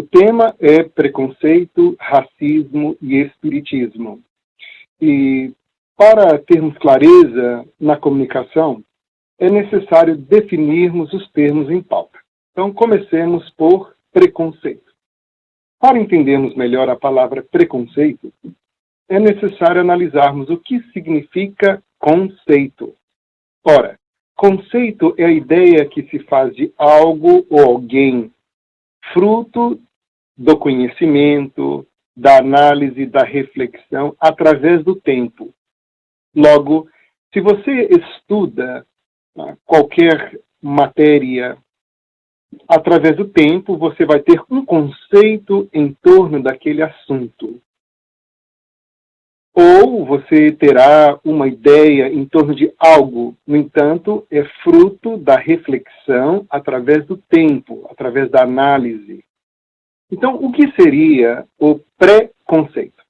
O tema é preconceito, racismo e espiritismo. E para termos clareza na comunicação, é necessário definirmos os termos em pauta. Então, comecemos por preconceito. Para entendermos melhor a palavra preconceito, é necessário analisarmos o que significa conceito. Ora, conceito é a ideia que se faz de algo ou alguém, fruto do conhecimento, da análise, da reflexão, através do tempo. Logo, se você estuda qualquer matéria através do tempo, você vai ter um conceito em torno daquele assunto. Ou você terá uma ideia em torno de algo, no entanto, é fruto da reflexão através do tempo, através da análise. Então, o que seria o preconceito?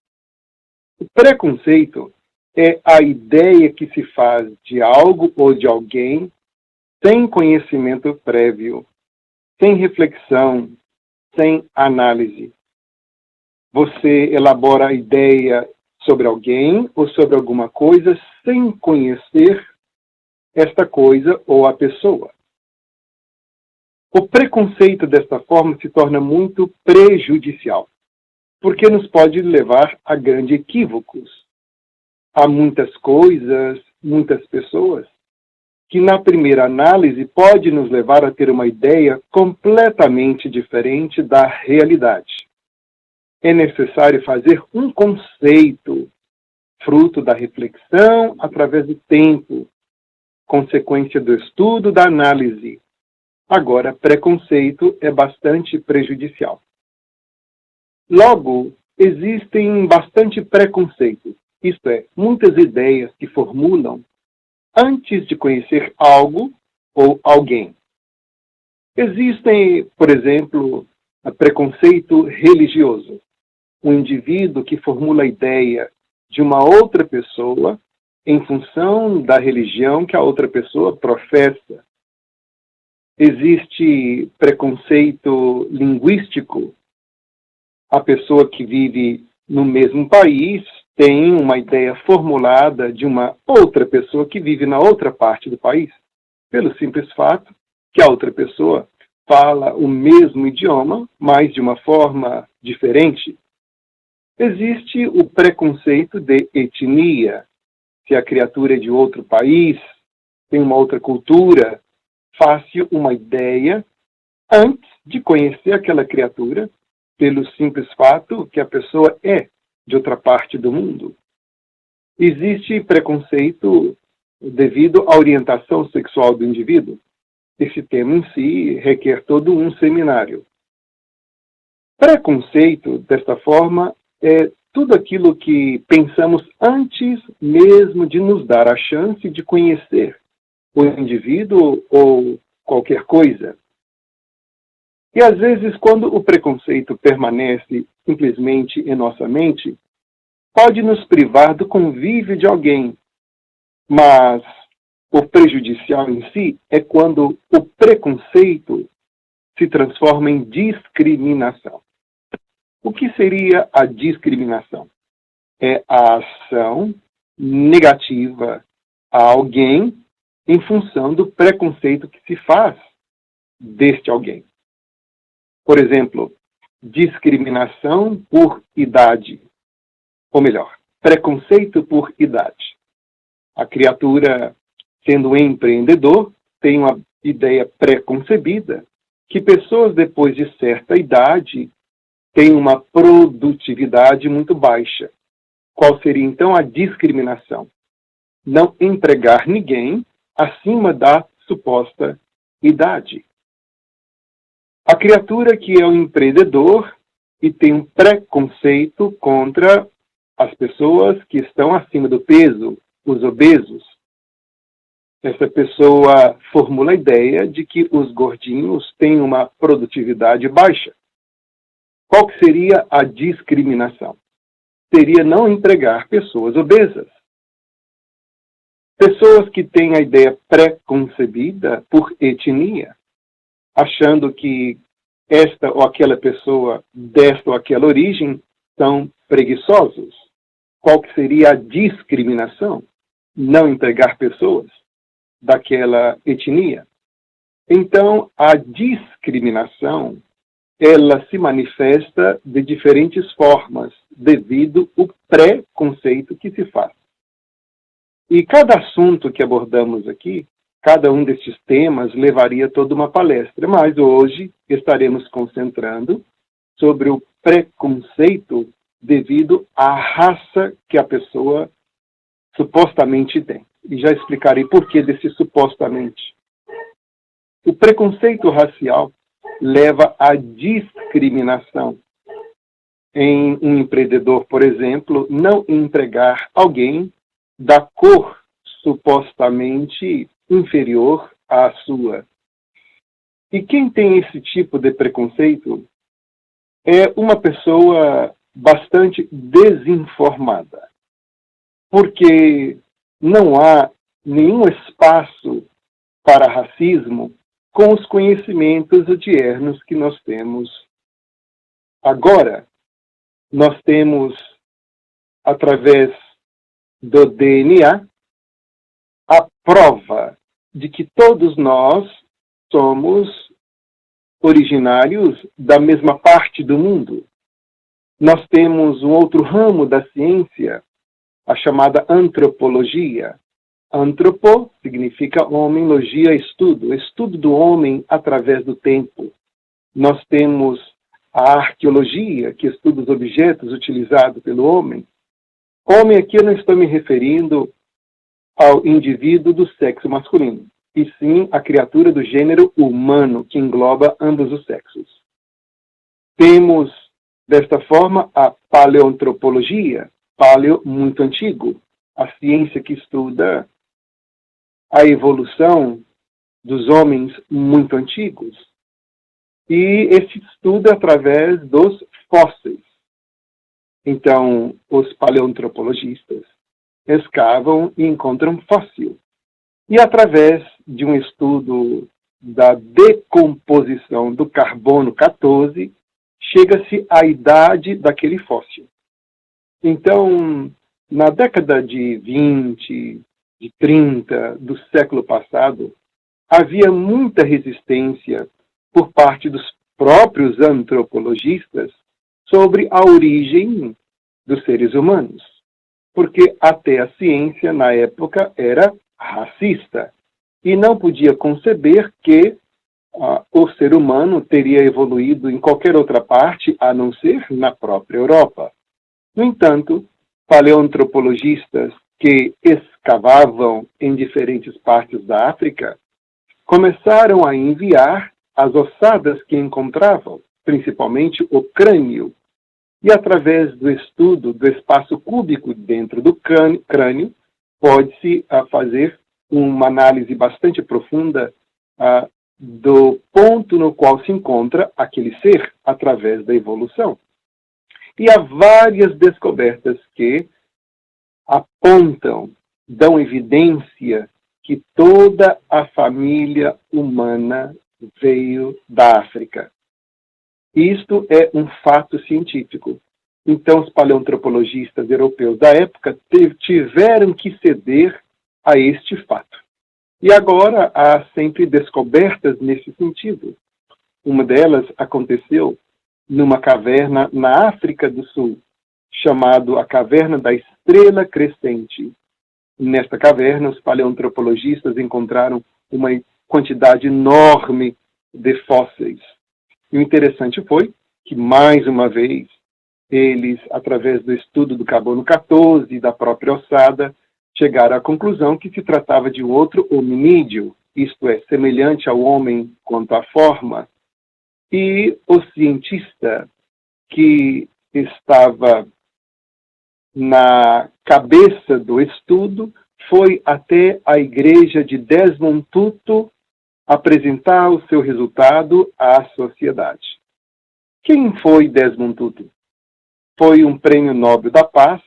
O preconceito é a ideia que se faz de algo ou de alguém sem conhecimento prévio, sem reflexão, sem análise. Você elabora a ideia sobre alguém ou sobre alguma coisa sem conhecer esta coisa ou a pessoa. O preconceito desta forma se torna muito prejudicial, porque nos pode levar a grandes equívocos. Há muitas coisas, muitas pessoas, que na primeira análise pode nos levar a ter uma ideia completamente diferente da realidade. É necessário fazer um conceito, fruto da reflexão através do tempo, consequência do estudo, da análise. Agora, preconceito é bastante prejudicial. Logo, existem bastante preconceitos, isto é, muitas ideias que formulam antes de conhecer algo ou alguém. Existem, por exemplo, preconceito religioso. Um indivíduo que formula a ideia de uma outra pessoa em função da religião que a outra pessoa professa. Existe preconceito linguístico. A pessoa que vive no mesmo país tem uma ideia formulada de uma outra pessoa que vive na outra parte do país, pelo simples fato que a outra pessoa fala o mesmo idioma, mas de uma forma diferente. Existe o preconceito de etnia. Se a criatura é de outro país, tem uma outra cultura, faz-se uma ideia antes de conhecer aquela criatura, pelo simples fato que a pessoa é de outra parte do mundo. Existe preconceito devido à orientação sexual do indivíduo. Esse tema em si requer todo um seminário. Preconceito, desta forma, é tudo aquilo que pensamos antes mesmo de nos dar a chance de conhecer o indivíduo ou qualquer coisa. E às vezes, quando o preconceito permanece simplesmente em nossa mente, pode nos privar do convívio de alguém. Mas o prejudicial em si é quando o preconceito se transforma em discriminação. O que seria a discriminação? É a ação negativa a alguém em função do preconceito que se faz deste alguém. Por exemplo, discriminação por idade. Ou melhor, preconceito por idade. A criatura, sendo um empreendedor, tem uma ideia pré-concebida que pessoas depois de certa idade têm uma produtividade muito baixa. Qual seria então a discriminação? Não empregar ninguém acima da suposta idade. A criatura que é um empreendedor e tem um preconceito contra as pessoas que estão acima do peso, os obesos. Essa pessoa formula a ideia de que os gordinhos têm uma produtividade baixa. Qual que seria a discriminação? Seria não empregar pessoas obesas. Pessoas que têm a ideia pré-concebida por etnia, achando que esta ou aquela pessoa desta ou aquela origem são preguiçosos. Qual que seria a discriminação? Não empregar pessoas daquela etnia. Então, a discriminação, ela se manifesta de diferentes formas, devido ao preconceito que se faz. E cada assunto que abordamos aqui, cada um destes temas levaria toda uma palestra, mas hoje estaremos concentrando sobre o preconceito devido à raça que a pessoa supostamente tem. E já explicarei por que desse supostamente. O preconceito racial leva à discriminação. Em um empreendedor, por exemplo, não empregar alguém da cor supostamente inferior à sua. E quem tem esse tipo de preconceito é uma pessoa bastante desinformada, porque não há nenhum espaço para racismo com os conhecimentos odiernos que nós temos agora. Nós temos, através do DNA, a prova de que todos nós somos originários da mesma parte do mundo. Nós temos um outro ramo da ciência, a chamada antropologia. Antropo significa homem, logia, estudo. Estudo do homem através do tempo. Nós temos a arqueologia, que estuda os objetos utilizados pelo homem. Homem aqui eu não estou me referindo ao indivíduo do sexo masculino, e sim a criatura do gênero humano, que engloba ambos os sexos. Temos, desta forma, a paleoantropologia, paleo muito antigo, a ciência que estuda a evolução dos homens muito antigos. E esse estudo é através dos fósseis. Então, os paleoantropologistas escavam e encontram fóssil. E através de um estudo da decomposição do carbono 14, chega-se à idade daquele fóssil. Então, na década de 20, de 30 do século passado, havia muita resistência por parte dos próprios antropologistas sobre a origem dos seres humanos, porque até a ciência, na época, era racista e não podia conceber que o ser humano teria evoluído em qualquer outra parte, a não ser na própria Europa. No entanto, paleoantropologistas que escavavam em diferentes partes da África começaram a enviar as ossadas que encontravam, principalmente o crânio, e através do estudo do espaço cúbico dentro do crânio, pode-se fazer uma análise bastante profunda do ponto no qual se encontra aquele ser através da evolução. E há várias descobertas que apontam, dão evidência que toda a família humana veio da África. Isto é um fato científico. Então, os paleoantropologistas europeus da época tiveram que ceder a este fato. E agora há sempre descobertas nesse sentido. Uma delas aconteceu numa caverna na África do Sul, chamado a Caverna da Estrela Crescente. Nesta caverna, os paleoantropologistas encontraram uma quantidade enorme de fósseis. E o interessante foi que, mais uma vez, eles, através do estudo do carbono 14 e da própria ossada, chegaram à conclusão que se tratava de um outro hominídeo, isto é, semelhante ao homem quanto à forma. E o cientista que estava na cabeça do estudo foi até a igreja de Desmond Tutu apresentar o seu resultado à sociedade. Quem foi Desmond Tutu? Foi um prêmio Nobel da Paz,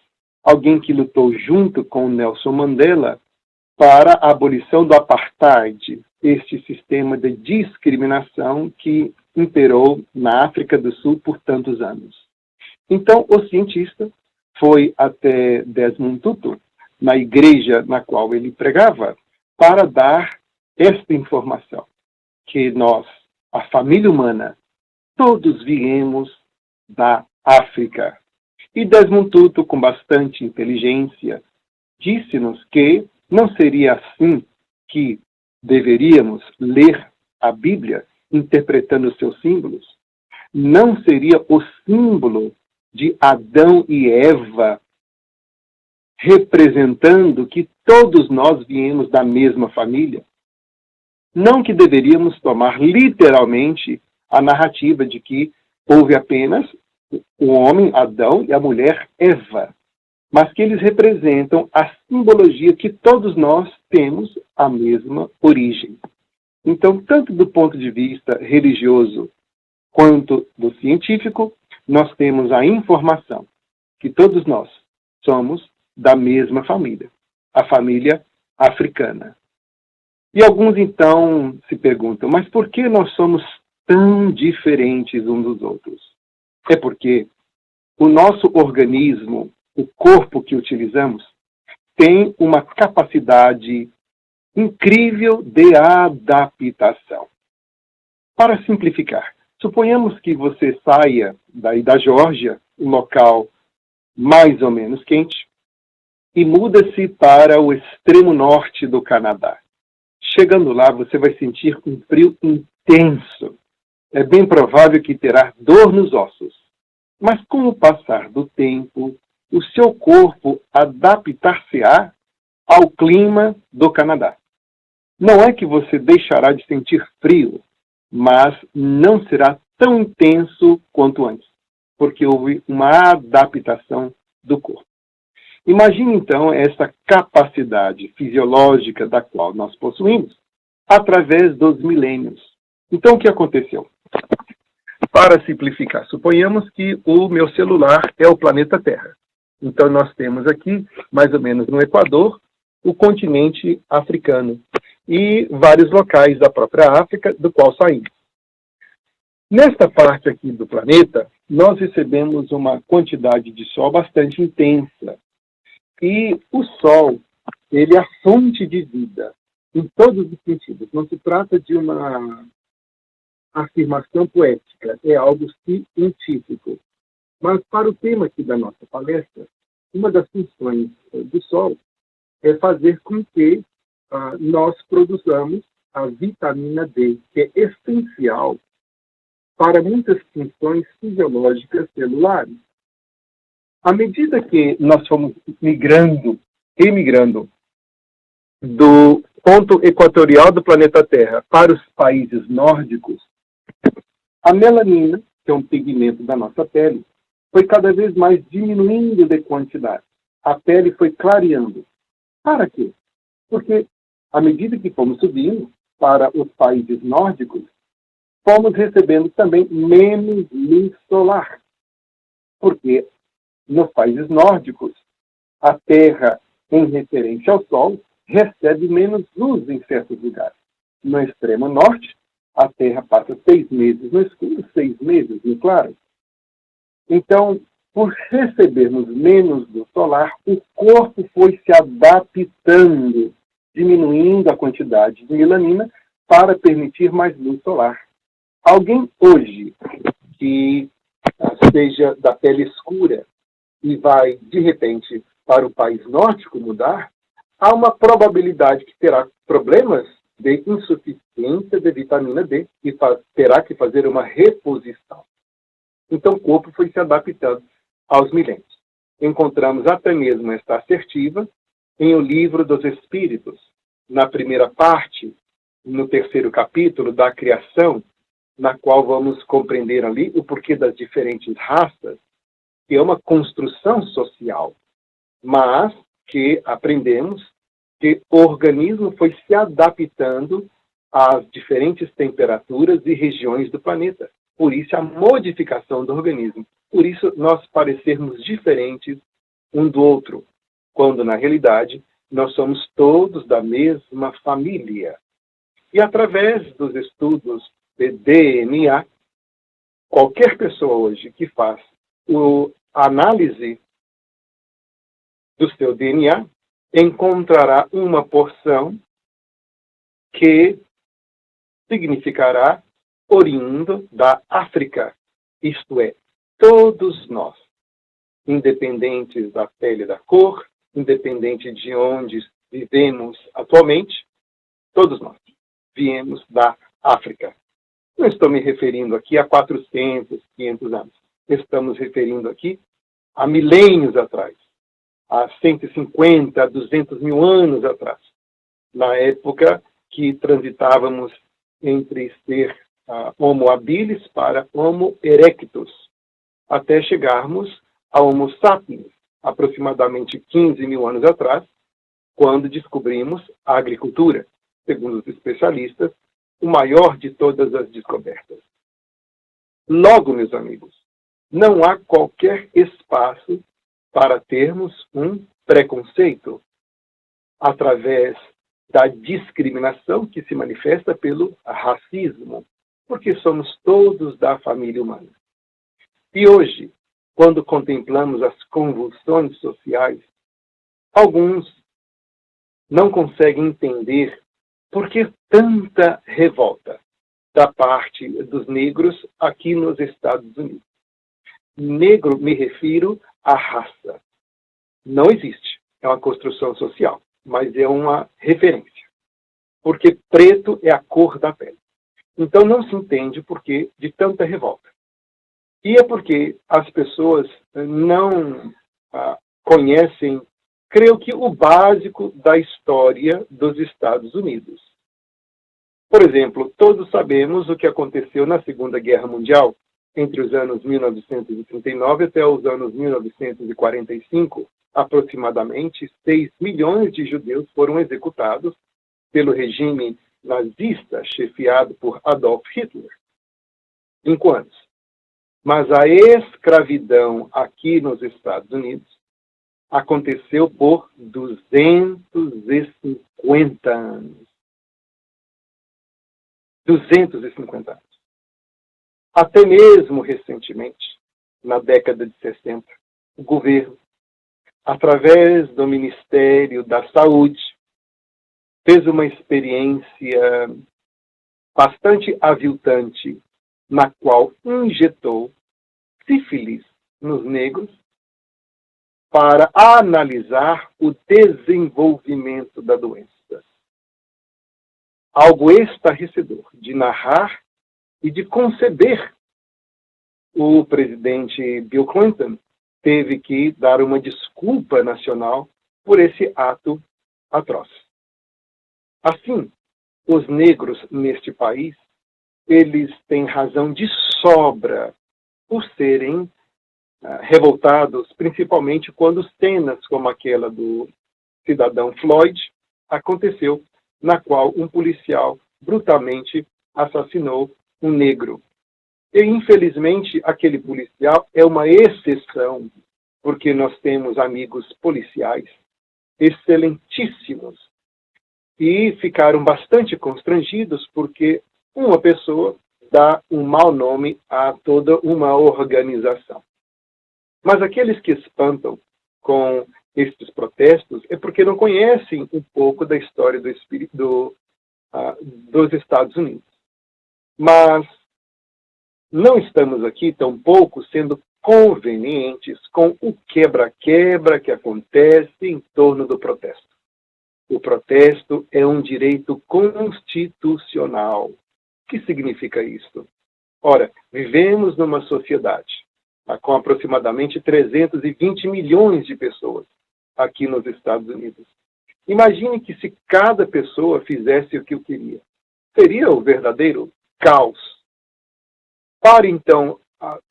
alguém que lutou junto com Nelson Mandela para a abolição do apartheid, este sistema de discriminação que imperou na África do Sul por tantos anos. Então, o cientista foi até Desmond Tutu, na igreja na qual ele pregava, para dar esta informação, que nós, a família humana, todos viemos da África. E Desmond Tutu, com bastante inteligência, disse-nos que não seria assim que deveríamos ler a Bíblia interpretando seus símbolos. Não seria o símbolo de Adão e Eva representando que todos nós viemos da mesma família? Não que deveríamos tomar literalmente a narrativa de que houve apenas o homem, Adão, e a mulher, Eva, mas que eles representam a simbologia que todos nós temos a mesma origem. Então, tanto do ponto de vista religioso quanto do científico, nós temos a informação que todos nós somos da mesma família, a família africana. E alguns, então, se perguntam, mas por que nós somos tão diferentes uns dos outros? É porque o nosso organismo, o corpo que utilizamos, tem uma capacidade incrível de adaptação. Para simplificar, suponhamos que você saia daí da Geórgia, um local mais ou menos quente, e muda-se para o extremo norte do Canadá. Chegando lá, você vai sentir um frio intenso. É bem provável que terá dor nos ossos. Mas com o passar do tempo, o seu corpo adaptar-se-á ao clima do Canadá. Não é que você deixará de sentir frio, mas não será tão intenso quanto antes, porque houve uma adaptação do corpo. Imagine, então, essa capacidade fisiológica da qual nós possuímos através dos milênios. Então, o que aconteceu? Para simplificar, suponhamos que o meu celular é o planeta Terra. Então, nós temos aqui, mais ou menos no Equador, o continente africano e vários locais da própria África, do qual saímos. Nesta parte aqui do planeta, nós recebemos uma quantidade de sol bastante intensa. E o Sol, ele é a fonte de vida, em todos os sentidos. Não se trata de uma afirmação poética, é algo científico. Mas para o tema aqui da nossa palestra, uma das funções do Sol é fazer com que nós produzamos a vitamina D, que é essencial para muitas funções fisiológicas celulares. À medida que nós fomos emigrando do ponto equatorial do planeta Terra para os países nórdicos, a melanina, que é um pigmento da nossa pele, foi cada vez mais diminuindo de quantidade. A pele foi clareando. Para quê? Porque, à medida que fomos subindo para os países nórdicos, fomos recebendo também menos luz solar. Porque nos países nórdicos, a Terra, em referência ao Sol, recebe menos luz em certos lugares. No extremo norte, a Terra passa 6 meses no escuro, 6 meses no claro. Então, por recebermos menos luz solar, o corpo foi se adaptando, diminuindo a quantidade de melanina para permitir mais luz solar. Alguém hoje que seja da pele escura e vai, de repente, para o país nórdico mudar, há uma probabilidade que terá problemas de insuficiência de vitamina D e terá que fazer uma reposição. Então, o corpo foi se adaptando aos milênios. Encontramos até mesmo esta assertiva em O Livro dos Espíritos, na primeira parte, no 3º capítulo da criação, na qual vamos compreender ali o porquê das diferentes raças, que é uma construção social, mas que aprendemos que o organismo foi se adaptando às diferentes temperaturas e regiões do planeta. Por isso, a modificação do organismo. Por isso, nós parecermos diferentes um do outro, quando, na realidade, nós somos todos da mesma família. E, através dos estudos de DNA, Qualquer pessoa hoje que faz a análise do seu DNA encontrará uma porção que significará oriundo da África, isto é, todos nós, independentes da pele e da cor, independente de onde vivemos atualmente, todos nós viemos da África. Não estou me referindo aqui a 400, 500 anos. Estamos referindo aqui a milênios atrás, a 150, 200 mil anos atrás, na época que transitávamos entre ser Homo habilis para Homo erectus, até chegarmos a Homo sapiens, aproximadamente 15 mil anos atrás, quando descobrimos a agricultura, segundo os especialistas, o maior de todas as descobertas. Logo, meus amigos, não há qualquer espaço para termos um preconceito através da discriminação que se manifesta pelo racismo, porque somos todos da família humana. E hoje, quando contemplamos as convulsões sociais, alguns não conseguem entender por que tanta revolta da parte dos negros aqui nos Estados Unidos. Negro, me refiro à raça. Não existe. É uma construção social, mas é uma referência. Porque preto é a cor da pele. Então não se entende o porquê de tanta revolta. E é porque as pessoas não conhecem, creio que, o básico da história dos Estados Unidos. Por exemplo, todos sabemos o que aconteceu na Segunda Guerra Mundial, entre os anos 1939 até os anos 1945. Aproximadamente 6 milhões de judeus foram executados pelo regime nazista, chefiado por Adolf Hitler. 5 anos. Mas a escravidão aqui nos Estados Unidos aconteceu por 250 anos. 250 anos. Até mesmo recentemente, na década de 60, o governo, através do Ministério da Saúde, fez uma experiência bastante aviltante, na qual injetou sífilis nos negros para analisar o desenvolvimento da doença. Algo estarrecedor de narrar e de conceber. O presidente Bill Clinton teve que dar uma desculpa nacional por esse ato atroz. Assim, os negros neste país, eles têm razão de sobra por serem revoltados, principalmente quando cenas como aquela do cidadão Floyd aconteceu, na qual um policial brutalmente assassinou um negro. E, infelizmente, aquele policial é uma exceção, porque nós temos amigos policiais excelentíssimos e ficaram bastante constrangidos porque uma pessoa dá um mau nome a toda uma organização. Mas aqueles que espantam com estes protestos é porque não conhecem um pouco da história dos Estados Unidos. Mas não estamos aqui, tampouco, sendo convenientes com o quebra-quebra que acontece em torno do protesto. O protesto é um direito constitucional. O que significa isso? Ora, vivemos numa sociedade com aproximadamente 320 milhões de pessoas aqui nos Estados Unidos. Imagine que se cada pessoa fizesse o que eu queria. Seria o verdadeiro caos. Para, então,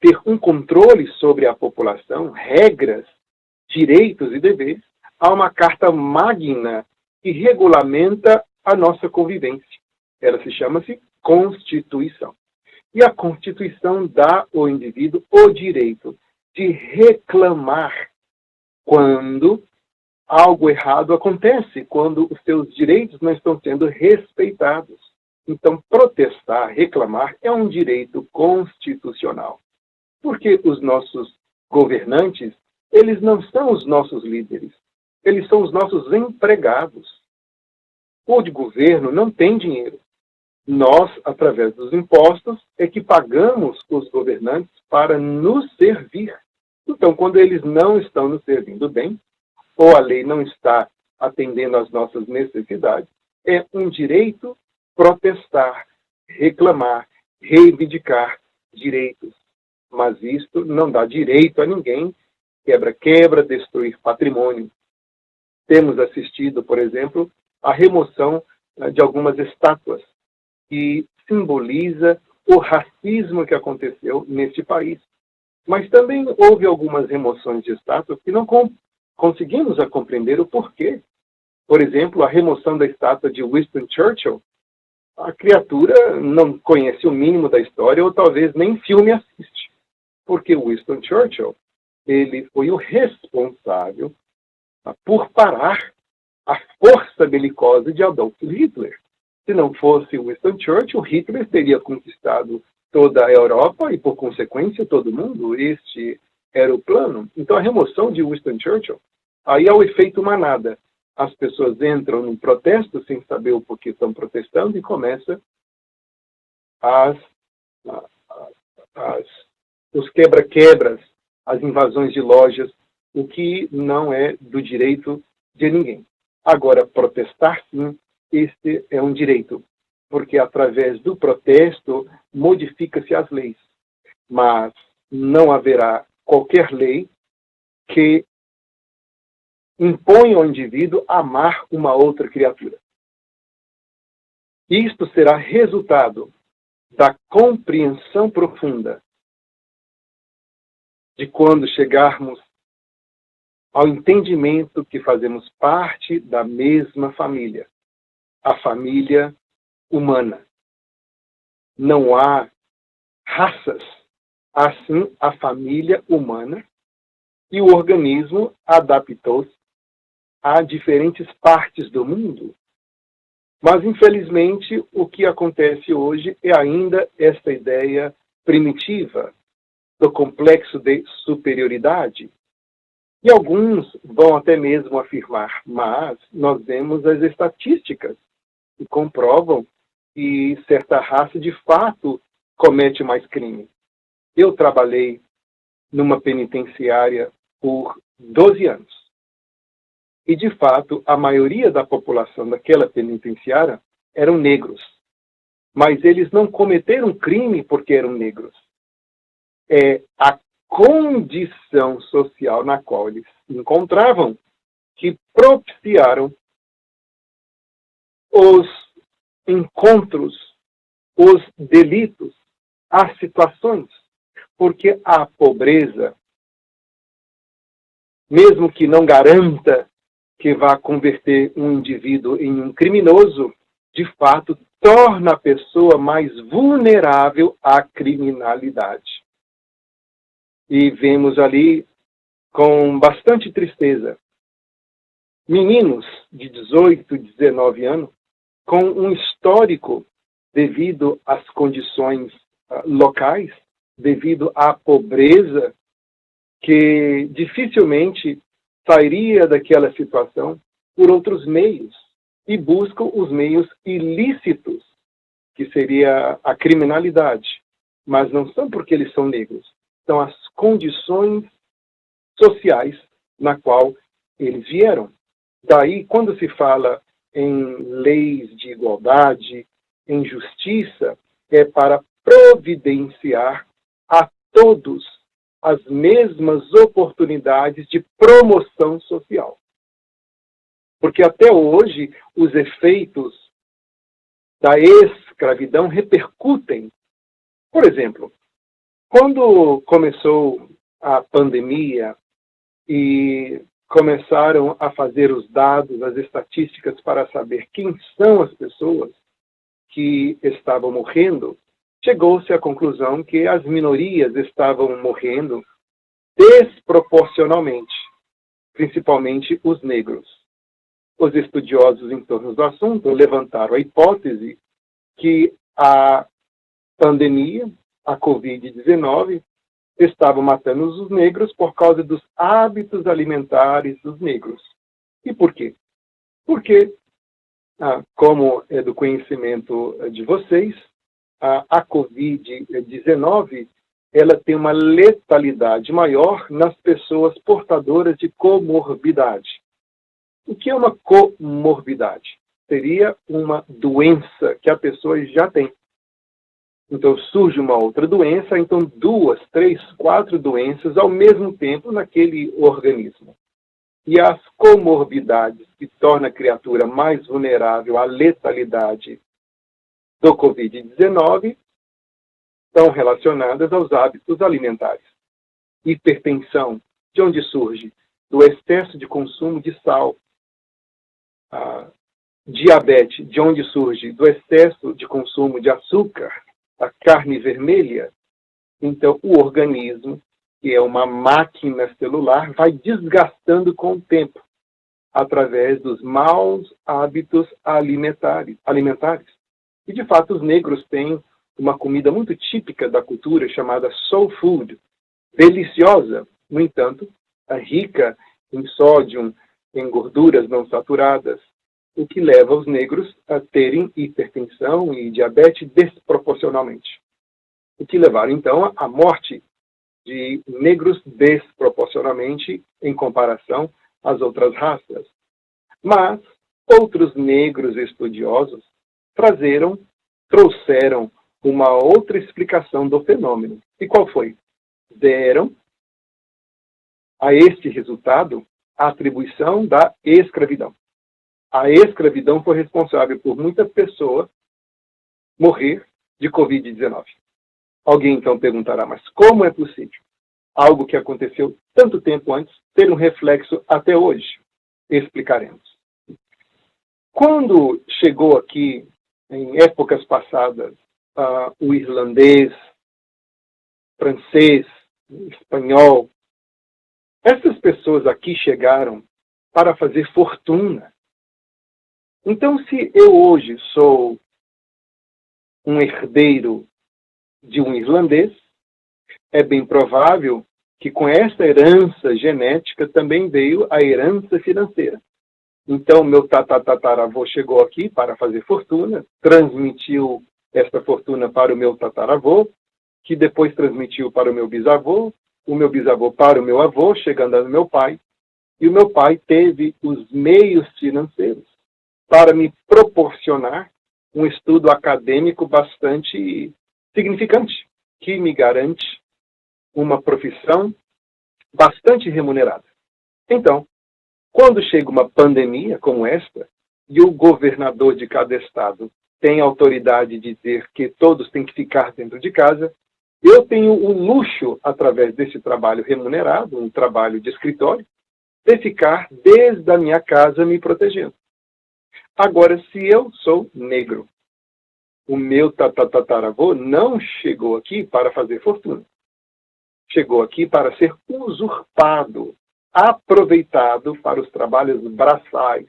ter um controle sobre a população, regras, direitos e deveres, há uma carta magna que regulamenta a nossa convivência. Ela se chama-se Constituição. E a Constituição dá ao indivíduo o direito de reclamar quando algo errado acontece, quando os seus direitos não estão sendo respeitados. Então, protestar, reclamar, é um direito constitucional. Porque os nossos governantes, eles não são os nossos líderes, eles são os nossos empregados. O de governo não tem dinheiro. Nós, através dos impostos, é que pagamos os governantes para nos servir. Então, quando eles não estão nos servindo bem, ou a lei não está atendendo às nossas necessidades, é um direito protestar, reclamar, reivindicar direitos. Mas isto não dá direito a ninguém, quebra-quebra, destruir patrimônio. Temos assistido, por exemplo, à remoção de algumas estátuas que simboliza o racismo que aconteceu neste país. Mas também houve algumas remoções de estátuas que não conseguimos compreender o porquê. Por exemplo, a remoção da estátua de Winston Churchill. A criatura não conhece o mínimo da história ou talvez nem filme assiste. Porque Winston Churchill, ele foi o responsável por parar a força belicosa de Adolf Hitler. Se não fosse Winston Churchill, Hitler teria conquistado toda a Europa e, por consequência, todo o mundo. Este era o plano. Então, a remoção de Winston Churchill, aí é o efeito manada. As pessoas entram num protesto sem saber o porquê estão protestando e começa os quebra-quebras, as invasões de lojas, o que não é do direito de ninguém. Agora, protestar, sim, este é um direito, porque através do protesto modifica-se as leis, mas não haverá qualquer lei que imponha ao indivíduo amar uma outra criatura. Isto será resultado da compreensão profunda de quando chegarmos ao entendimento que fazemos parte da mesma família, a família humana. Não há raças, há sim a família humana, e o organismo adaptou-se a diferentes partes do mundo. Mas, infelizmente, o que acontece hoje é ainda esta ideia primitiva do complexo de superioridade. E alguns vão até mesmo afirmar, mas nós vemos as estatísticas que comprovam que certa raça, de fato, comete mais crime. Eu trabalhei numa penitenciária por 12 anos. E, de fato, a maioria da população daquela penitenciária eram negros. Mas eles não cometeram crime porque eram negros. É a condição social na qual eles se encontravam que propiciaram os encontros, os delitos, as situações. Porque a pobreza, mesmo que não garanta que vá converter um indivíduo em um criminoso, de fato, torna a pessoa mais vulnerável à criminalidade. E vemos ali, com bastante tristeza, meninos de 18, 19 anos, com um histórico devido às condições locais, devido à pobreza, que dificilmente sairia daquela situação por outros meios e buscam os meios ilícitos, que seria a criminalidade. Mas não são porque eles são negros, são as condições sociais na qual eles vieram. Daí, quando se fala em leis de igualdade, em justiça, é para providenciar a todos as mesmas oportunidades de promoção social. Porque até hoje os efeitos da escravidão repercutem. Por exemplo, quando começou a pandemia e começaram a fazer os dados, as estatísticas para saber quem são as pessoas que estavam morrendo, chegou-se à conclusão que as minorias estavam morrendo desproporcionalmente, principalmente os negros. Os estudiosos em torno do assunto levantaram a hipótese que a pandemia, a Covid-19, estava matando os negros por causa dos hábitos alimentares dos negros. E por quê? Porque, como é do conhecimento de vocês, a Covid-19 ela tem uma letalidade maior nas pessoas portadoras de comorbidade. O que é uma comorbidade? Seria uma doença que a pessoa já tem. Então surge uma outra doença, então 2, 3, 4 doenças ao mesmo tempo naquele organismo. E as comorbidades que tornam a criatura mais vulnerável à letalidade do Covid-19 estão relacionadas aos hábitos alimentares. Hipertensão, de onde surge? Do excesso de consumo de sal. Diabetes, de onde surge? Do excesso de consumo de açúcar, a carne vermelha. Então, o organismo, que é uma máquina celular, vai desgastando com o tempo, através dos maus hábitos alimentares. E, de fato, os negros têm uma comida muito típica da cultura, chamada soul food, deliciosa, no entanto, rica em sódio, em gorduras não saturadas, o que leva os negros a terem hipertensão e diabetes desproporcionalmente. O que levaram, então, à morte de negros desproporcionalmente em comparação às outras raças. Mas outros negros estudiosos trouxeram uma outra explicação do fenômeno. E qual foi? Deram a este resultado a atribuição da escravidão. A escravidão foi responsável por muitas pessoas morrer de Covid-19. Alguém então perguntará, mas como é possível algo que aconteceu tanto tempo antes ter um reflexo até hoje? Explicaremos. Quando chegou aqui, em épocas passadas, o irlandês, francês, espanhol, essas pessoas aqui chegaram para fazer fortuna. Então, se eu hoje sou um herdeiro de um irlandês, é bem provável que com essa herança genética também veio a herança financeira. Então, meu tataravô chegou aqui para fazer fortuna, transmitiu esta fortuna para o meu tataravô, que depois transmitiu para o meu bisavô para o meu avô, chegando no meu pai, e o meu pai teve os meios financeiros para me proporcionar um estudo acadêmico bastante significante, que me garante uma profissão bastante remunerada. Então, quando chega uma pandemia como esta, e o governador de cada estado tem autoridade de dizer que todos têm que ficar dentro de casa, eu tenho o luxo, através desse trabalho remunerado, um trabalho de escritório, de ficar desde a minha casa me protegendo. Agora, se eu sou negro, o meu tataravô não chegou aqui para fazer fortuna. Chegou aqui para ser usurpado, aproveitado para os trabalhos braçais,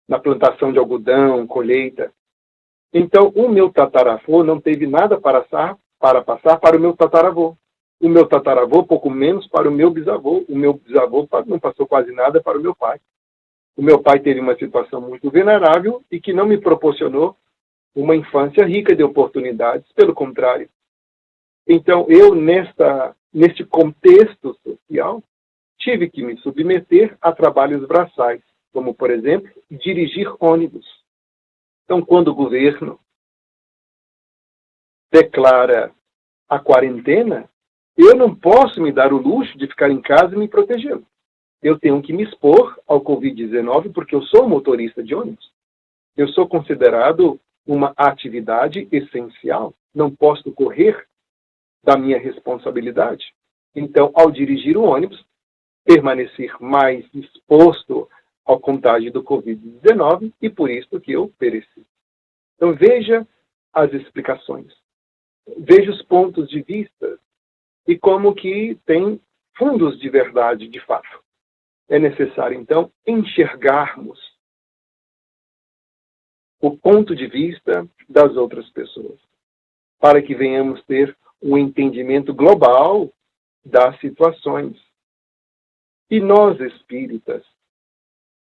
na plantação de algodão, colheita. Então, o meu tataravô não teve nada para passar para o meu tataravô. O meu tataravô, pouco menos, para o meu bisavô. O meu bisavô não passou quase nada para o meu pai. O meu pai teve uma situação muito vulnerável e que não me proporcionou uma infância rica de oportunidades, pelo contrário. Então, eu, neste contexto social, tive que me submeter a trabalhos braçais, como, por exemplo, dirigir ônibus. Então, quando o governo declara a quarentena, eu não posso me dar o luxo de ficar em casa e me protegendo. Eu tenho que me expor ao Covid-19 porque eu sou motorista de ônibus. Eu sou considerado uma atividade essencial. Não posso correr da minha responsabilidade. Então, ao dirigir o ônibus, permanecer mais exposto ao contágio do Covid-19 e por isso que eu pereci. Então, veja as explicações. Veja os pontos de vista e como que tem fundos de verdade, de fato. É necessário, então, enxergarmos o ponto de vista das outras pessoas, para que venhamos ter um entendimento global das situações. E nós, espíritas,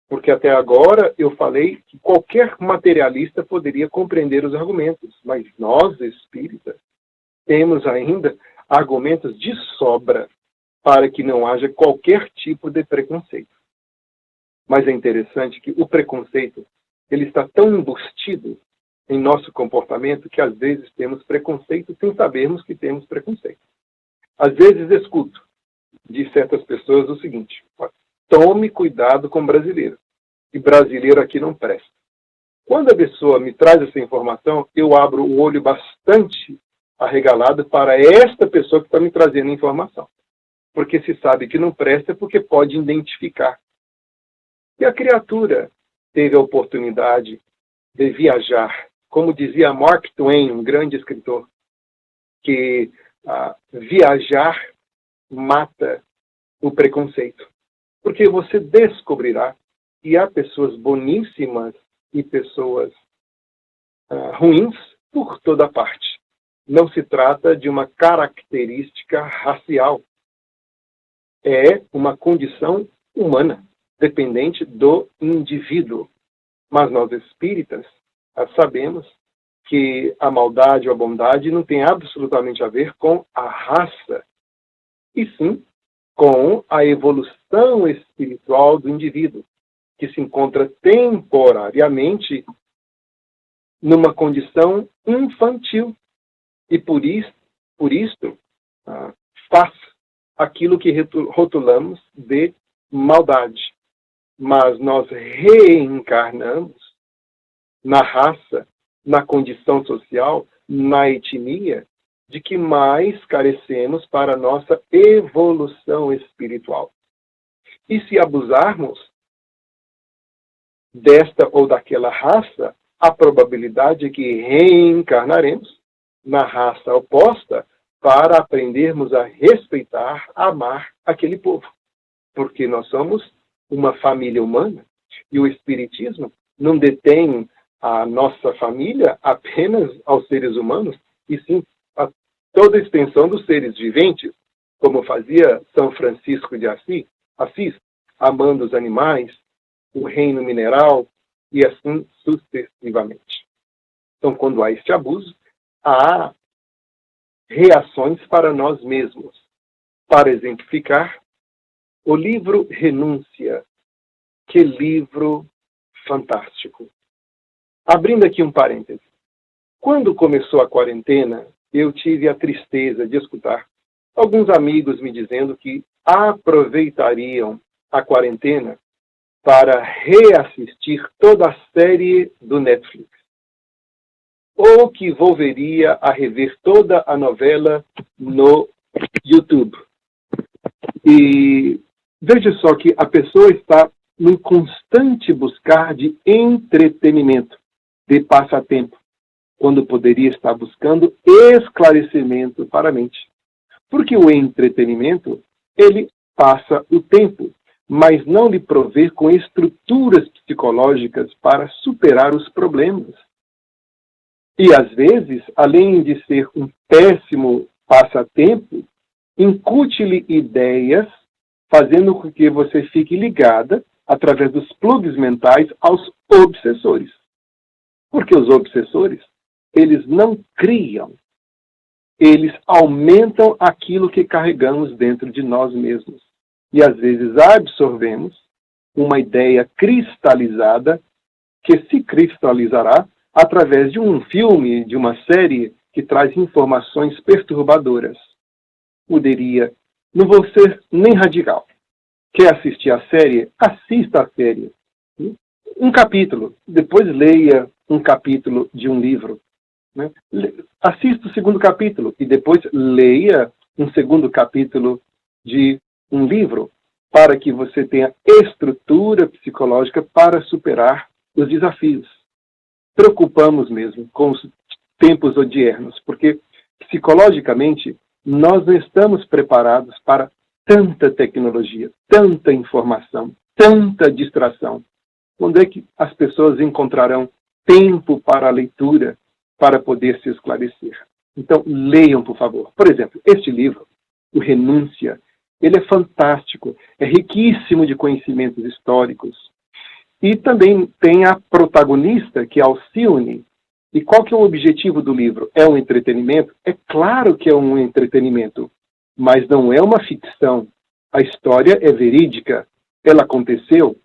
porque até agora eu falei que qualquer materialista poderia compreender os argumentos, mas nós, espíritas, temos ainda argumentos de sobra para que não haja qualquer tipo de preconceito. Mas é interessante que o preconceito, ele está tão embustido em nosso comportamento que às vezes temos preconceito sem sabermos que temos preconceito. Às vezes escuto de certas pessoas o seguinte: tome cuidado com brasileiro, e brasileiro aqui não presta. Quando a pessoa me traz essa informação, eu abro o olho bastante arregalado para esta pessoa que está me trazendo a informação. Porque se sabe que não presta, porque pode identificar. E a criatura teve a oportunidade de viajar, como dizia Mark Twain, um grande escritor, que viajar mata o preconceito. Porque você descobrirá que há pessoas boníssimas e pessoas ruins por toda parte. Não se trata de uma característica racial. É uma condição humana, dependente do indivíduo. Mas nós espíritas sabemos que a maldade ou a bondade não tem absolutamente a ver com a raça, e sim com a evolução espiritual do indivíduo, que se encontra temporariamente numa condição infantil e por isto faz aquilo que rotulamos de maldade. Mas nós reencarnamos na raça, na condição social, na etnia, de que mais carecemos para a nossa evolução espiritual. E se abusarmos desta ou daquela raça, a probabilidade é que reencarnaremos na raça oposta para aprendermos a respeitar, a amar aquele povo. Porque nós somos uma família humana e o Espiritismo não detém a nossa família apenas aos seres humanos, e sim a toda a extensão dos seres viventes, como fazia São Francisco de Assis, amando os animais, o reino mineral e assim sucessivamente. Então, quando há este abuso, há reações para nós mesmos. Para exemplificar, o livro Renúncia. Que livro fantástico. Abrindo aqui um parêntese. Quando começou a quarentena, eu tive a tristeza de escutar alguns amigos me dizendo que aproveitariam a quarentena para reassistir toda a série do Netflix. Ou que volveria a rever toda a novela no YouTube. E veja só que a pessoa está num constante buscar de entretenimento, de passatempo, quando poderia estar buscando esclarecimento para a mente. Porque o entretenimento, ele passa o tempo, mas não lhe provê com estruturas psicológicas para superar os problemas. E, às vezes, além de ser um péssimo passatempo, incute-lhe ideias, fazendo com que você fique ligada, através dos plugs mentais, aos obsessores. Porque os obsessores, eles não criam, eles aumentam aquilo que carregamos dentro de nós mesmos. E, às vezes, absorvemos uma ideia cristalizada que se cristalizará através de um filme, de uma série que traz informações perturbadoras. Não vou ser nem radical. Quer assistir a série? Assista a série. Um capítulo, depois leia um capítulo de um livro. Né? Assista o segundo capítulo e depois leia um segundo capítulo de um livro, para que você tenha estrutura psicológica para superar os desafios. Preocupamos mesmo com os tempos odiernos, porque psicologicamente nós não estamos preparados para tanta tecnologia, tanta informação, tanta distração. Onde é que as pessoas encontrarão tempo para a leitura para poder se esclarecer. Então, leiam, por favor. Por exemplo, este livro, O Renúncia, ele é fantástico, é riquíssimo de conhecimentos históricos. E também tem a protagonista, que é Alcione. E qual que é o objetivo do livro? É um entretenimento? É claro que é um entretenimento, mas não é uma ficção. A história é verídica, ela aconteceu,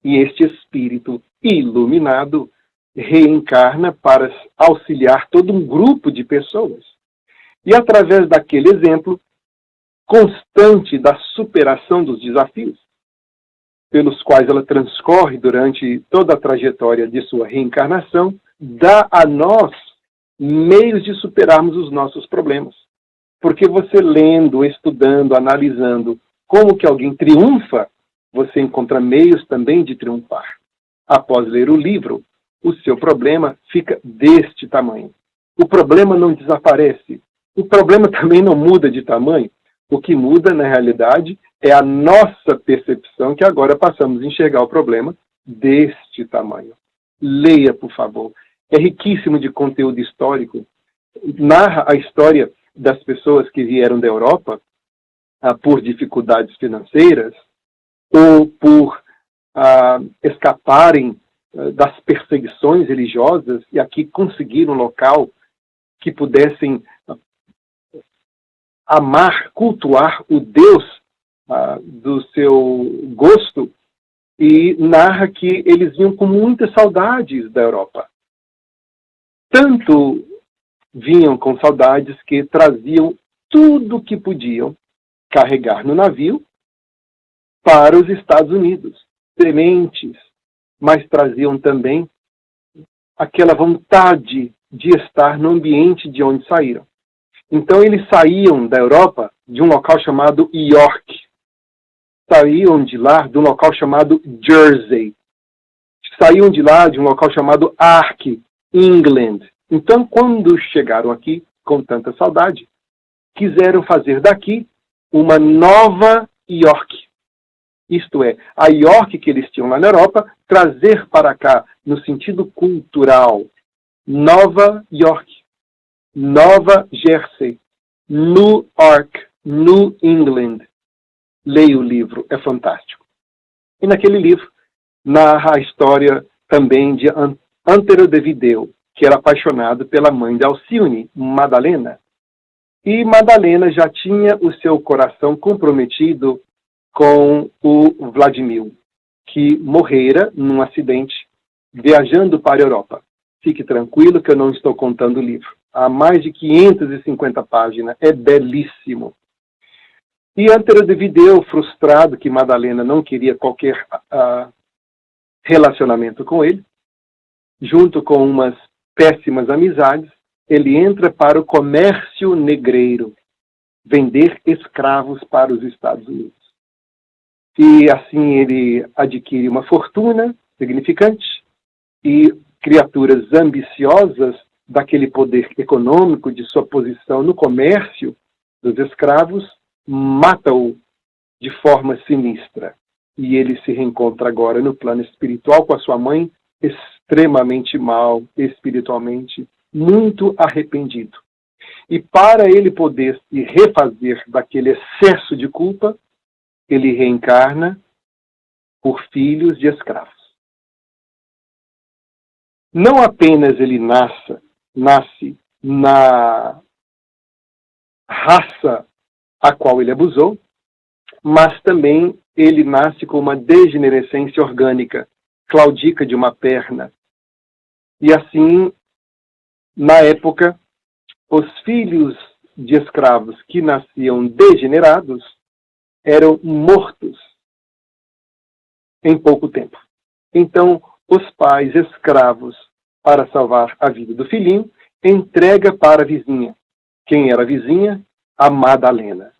e este espírito iluminado reencarna para auxiliar todo um grupo de pessoas. E através daquele exemplo constante da superação dos desafios, pelos quais ela transcorre durante toda a trajetória de sua reencarnação, dá a nós meios de superarmos os nossos problemas. Porque você lendo, estudando, analisando como que alguém triunfa, você encontra meios também de triunfar. Após ler o livro, o seu problema fica deste tamanho. O problema não desaparece. O problema também não muda de tamanho. O que muda, na realidade, é a nossa percepção que agora passamos a enxergar o problema deste tamanho. Leia, por favor. É riquíssimo de conteúdo histórico. Narra a história das pessoas que vieram da Europa por dificuldades financeiras ou por escaparem das perseguições religiosas e aqui conseguiram um local que pudessem amar, cultuar o Deus do seu gosto, e narra que eles vinham com muitas saudades da Europa. Tanto vinham com saudades que traziam tudo o que podiam carregar no navio para os Estados Unidos. Sementes, mas traziam também aquela vontade de estar no ambiente de onde saíram. Então eles saíam da Europa de um local chamado York. Saíam de lá de um local chamado Jersey. Saíam de lá de um local chamado Ark, England. Então, quando chegaram aqui, com tanta saudade, quiseram fazer daqui uma nova York. Isto é, a York que eles tinham lá na Europa, trazer para cá, no sentido cultural, Nova York, Nova Jersey, New York, New England. Leia o livro, é fantástico. E naquele livro, narra a história também de Antero de Videu, que era apaixonado pela mãe de Alcione, Madalena. E Madalena já tinha o seu coração comprometido com o Vladimir, que morrera num acidente viajando para a Europa. Fique tranquilo que eu não estou contando o livro. Há mais de 550 páginas. É belíssimo. E Antero de Videu, frustrado que Madalena não queria qualquer relacionamento com ele, junto com umas péssimas amizades, ele entra para o comércio negreiro, vender escravos para os Estados Unidos. E assim ele adquire uma fortuna significante e criaturas ambiciosas daquele poder econômico de sua posição no comércio dos escravos mata-o de forma sinistra. E ele se reencontra agora no plano espiritual com a sua mãe, extremamente mal espiritualmente, muito arrependido. E para ele poder se refazer daquele excesso de culpa, ele reencarna por filhos de escravos. Não apenas ele nasce na raça a qual ele abusou, mas também ele nasce com uma degenerescência orgânica, claudica de uma perna. E assim, na época, os filhos de escravos que nasciam degenerados eram mortos em pouco tempo. Então, os pais escravos, para salvar a vida do filhinho, entrega para a vizinha. Quem era a vizinha? A Madalena.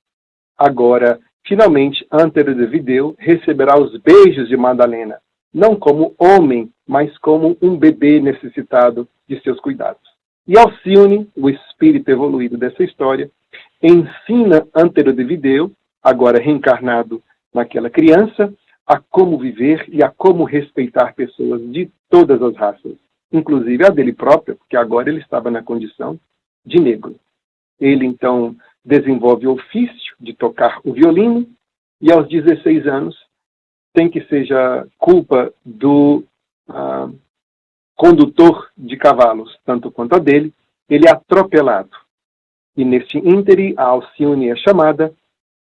Agora, finalmente, Antero de Videu receberá os beijos de Madalena, não como homem, mas como um bebê necessitado de seus cuidados. E Alcione, o espírito evoluído dessa história, ensina Antero de Videu, agora reencarnado naquela criança, a como viver e a como respeitar pessoas de todas as raças. inclusive a dele próprio, porque agora ele estava na condição de negro. Ele, então, desenvolve o ofício de tocar o violino, e aos 16 anos, sem que seja culpa do condutor de cavalos, tanto quanto a dele, ele é atropelado. E neste íntere, a Alcione é chamada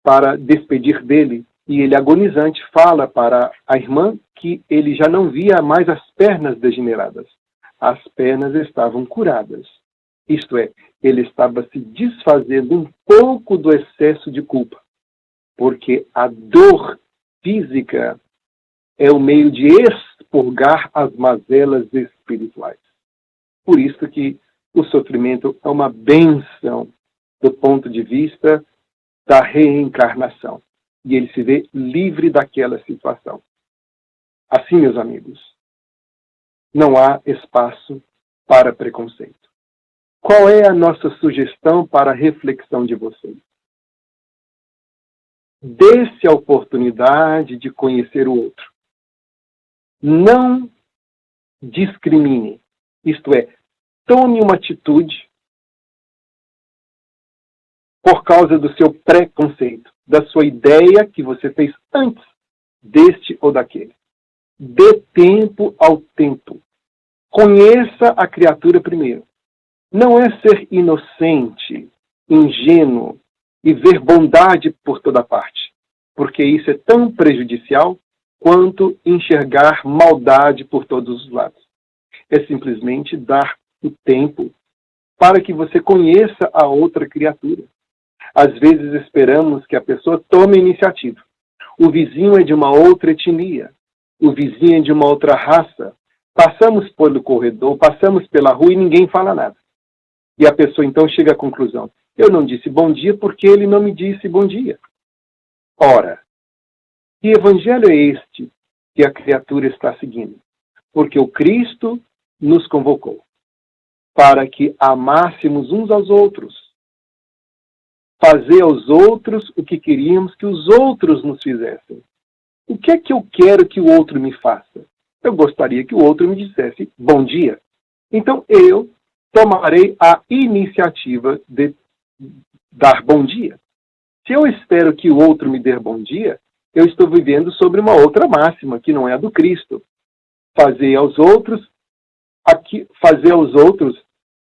para despedir dele, e ele, agonizante, fala para a irmã que ele já não via mais as pernas degeneradas. As pernas estavam curadas. Isto é, ele estava se desfazendo um pouco do excesso de culpa, porque a dor física é o meio de expurgar as mazelas espirituais. Por isso que o sofrimento é uma bênção do ponto de vista da reencarnação. E ele se vê livre daquela situação. Assim, meus amigos, não há espaço para preconceito. Qual é a nossa sugestão para a reflexão de vocês? Dê-se a oportunidade de conhecer o outro. Não discrimine. Isto é, tome uma atitude por causa do seu preconceito, da sua ideia que você fez antes deste ou daquele. Dê tempo ao tempo. Conheça a criatura primeiro. Não é ser inocente, ingênuo e ver bondade por toda parte, porque isso é tão prejudicial quanto enxergar maldade por todos os lados. É simplesmente dar o tempo para que você conheça a outra criatura. Às vezes esperamos que a pessoa tome a iniciativa. O vizinho é de uma outra etnia, o vizinho é de uma outra raça. Passamos pelo corredor, passamos pela rua e ninguém fala nada. E a pessoa então chega à conclusão: eu não disse bom dia porque ele não me disse bom dia. Ora, que evangelho é este que a criatura está seguindo? Porque o Cristo nos convocou para que amássemos uns aos outros, fazer aos outros o que queríamos que os outros nos fizessem. O que é que eu quero que o outro me faça? Eu gostaria que o outro me dissesse bom dia. Então eu tomarei a iniciativa de dar bom dia. Se eu espero que o outro me dê bom dia, eu estou vivendo sobre uma outra máxima, que não é a do Cristo. Fazer aos outros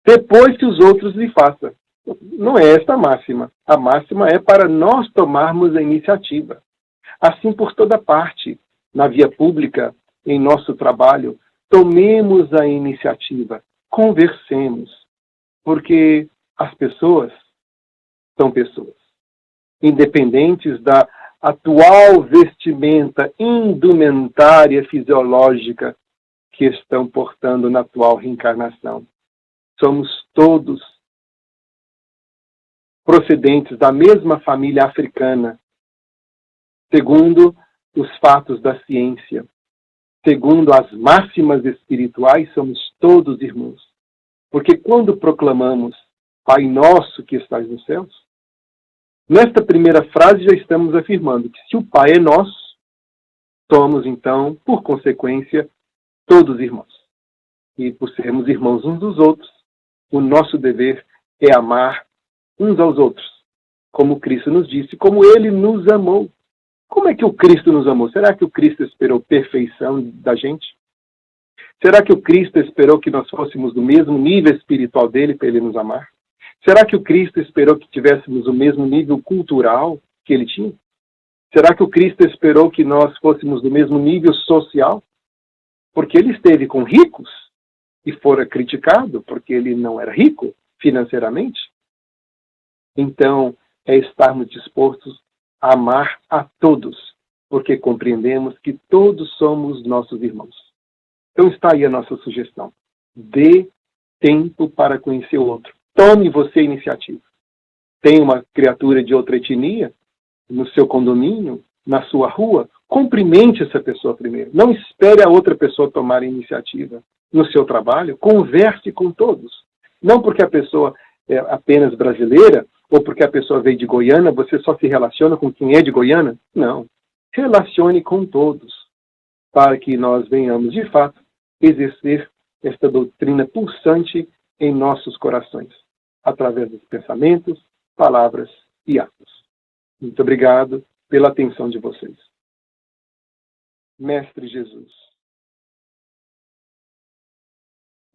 depois que os outros lhe façam. Não é esta a máxima. A máxima é para nós tomarmos a iniciativa. Assim por toda parte, na via pública, em nosso trabalho, tomemos a iniciativa, conversemos, porque as pessoas são pessoas, independentes da atual vestimenta indumentária fisiológica que estão portando na atual reencarnação. Somos todos procedentes da mesma família africana, segundo os fatos da ciência. Segundo as máximas espirituais, somos todos irmãos. Porque quando proclamamos Pai Nosso que estás nos céus, nesta primeira frase já estamos afirmando que se o Pai é nosso, somos então, por consequência, todos irmãos. E por sermos irmãos uns dos outros, o nosso dever é amar uns aos outros, como Cristo nos disse, como Ele nos amou. Como é que o Cristo nos amou? Será que o Cristo esperou perfeição da gente? Será que o Cristo esperou que nós fôssemos do mesmo nível espiritual dele para ele nos amar? Será que o Cristo esperou que tivéssemos o mesmo nível cultural que ele tinha? Será que o Cristo esperou que nós fôssemos do mesmo nível social? Porque ele esteve com ricos e fora criticado porque ele não era rico financeiramente. Então, é estarmos dispostos a amar a todos, porque compreendemos que todos somos nossos irmãos. Então está aí a nossa sugestão. Dê tempo para conhecer o outro. Tome você a iniciativa. Tem uma criatura de outra etnia no seu condomínio, na sua rua, cumprimente essa pessoa primeiro. Não espere a outra pessoa tomar a iniciativa. No seu trabalho, converse com todos. Não porque a pessoa é apenas brasileira, ou porque a pessoa veio de Goiânia, você só se relaciona com quem é de Goiânia? Não. Relacione com todos, para que nós venhamos, de fato, exercer esta doutrina pulsante em nossos corações, através dos pensamentos, palavras e atos. Muito obrigado pela atenção de vocês. Mestre Jesus,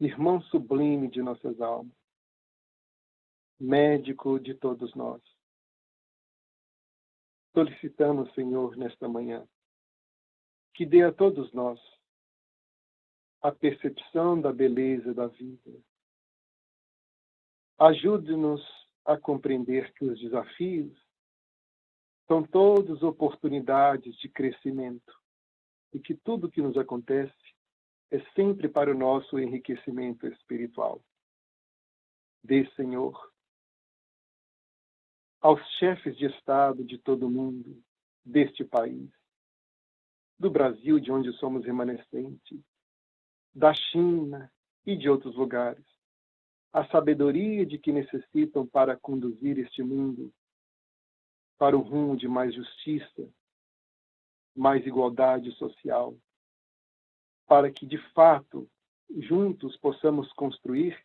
irmão sublime de nossas almas, médico de todos nós, solicitamos, Senhor, nesta manhã, que dê a todos nós a percepção da beleza da vida. Ajude-nos a compreender que os desafios são todos oportunidades de crescimento e que tudo que nos acontece é sempre para o nosso enriquecimento espiritual. Dê, Senhor, aos chefes de Estado de todo o mundo, deste país, do Brasil, de onde somos remanescentes, da China e de outros lugares, a sabedoria de que necessitam para conduzir este mundo para o rumo de mais justiça, mais igualdade social, para que, de fato, juntos possamos construir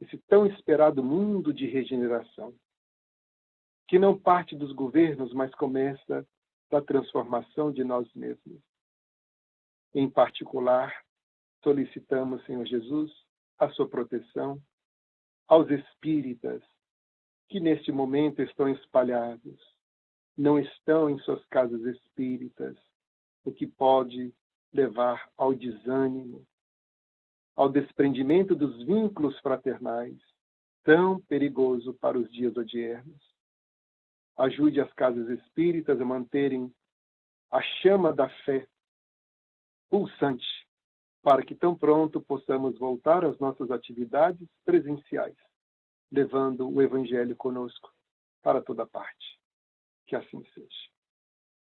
esse tão esperado mundo de regeneração, que não parte dos governos, mas começa da transformação de nós mesmos. Em particular, solicitamos, Senhor Jesus, a sua proteção aos espíritas que neste momento estão espalhados, não estão em suas casas espíritas, o que pode levar ao desânimo, ao desprendimento dos vínculos fraternais, tão perigoso para os dias odiernos. Ajude as casas espíritas a manterem a chama da fé pulsante, para que tão pronto possamos voltar às nossas atividades presenciais, levando o Evangelho conosco para toda parte. Que assim seja.